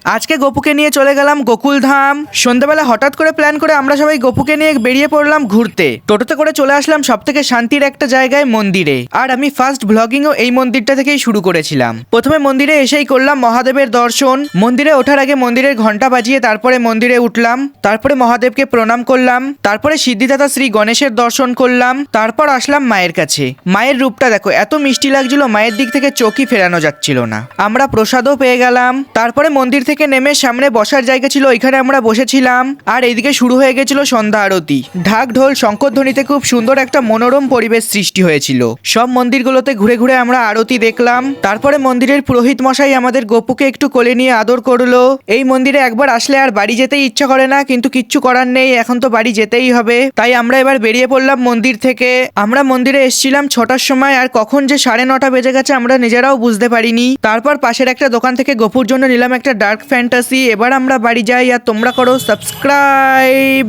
আজকে গপুকে নিয়ে চলে গেলাম গোকুলধাম। সন্ধ্যাবেলা হঠাৎ করে প্ল্যান করে আমরা সবাই গপুকে নিয়ে বেরিয়ে পড়লাম ঘুরতে। টোটোতে করে চলে আসলাম সব থেকে শান্তির একটা জায়গায়, মন্দিরে। আর আমি ফার্স্ট ব্লগিংও এই মন্দিরটা থেকেই শুরু করেছিলাম। প্রথমে মন্দিরে এসেই করলাম মহাদেবের দর্শন। মন্দিরে ওঠার আগে মন্দিরের ঘন্টা বাজিয়ে তারপরে মন্দিরে উঠলাম। তারপরে মহাদেবকে প্রণাম করলাম। তারপরে সিদ্ধিদাতা শ্রী গণেশের দর্শন করলাম। তারপর আসলাম মায়ের কাছে। মায়ের রূপটা দেখো, এত মিষ্টি লাগছিল, মায়ের দিক থেকে চোখই ফেরানো যাচ্ছিল না। আমরা প্রসাদও পেয়ে গেলাম। তারপরে মন্দির থেকে নেমে সামনে বসার জায়গা ছিল, ওইখানে আমরা বসেছিলাম। আর এইদিকে শুরু হয়ে গেছিল সন্ধ্যা আরতি। ঢাক ঢোল শঙ্করধ্বনিতে খুব সুন্দর একটা মনোরম পরিবেশ সৃষ্টি হয়েছিল। সব মন্দিরগুলোতে ঘুরে ঘুরে আমরা আরতি দেখলাম। তারপরে মন্দিরের পুরোহিত মশাই আমাদের গপুকে একটু কোলে নিয়ে আদর করলো। এই মন্দিরে একবার আসলে আর বাড়ি যেতেই ইচ্ছা করে না, কিন্তু কিচ্ছু করার নেই, এখন তো বাড়ি যেতেই হবে। তাই আমরা এবার বেরিয়ে পড়লাম মন্দির থেকে। আমরা মন্দিরে এসেছিলাম 6টার সময়, আর কখন যে 9:30 বেজে গেছে আমরা নিজেরাও বুঝতে পারিনি। তারপর পাশের একটা দোকান থেকে গপুর জন্য নিলাম একটা ডার্ক ফ্যান্টাসি। এবার আমরা বাড়ি যাই, আর তোমরা করো সাবস্ক্রাইব।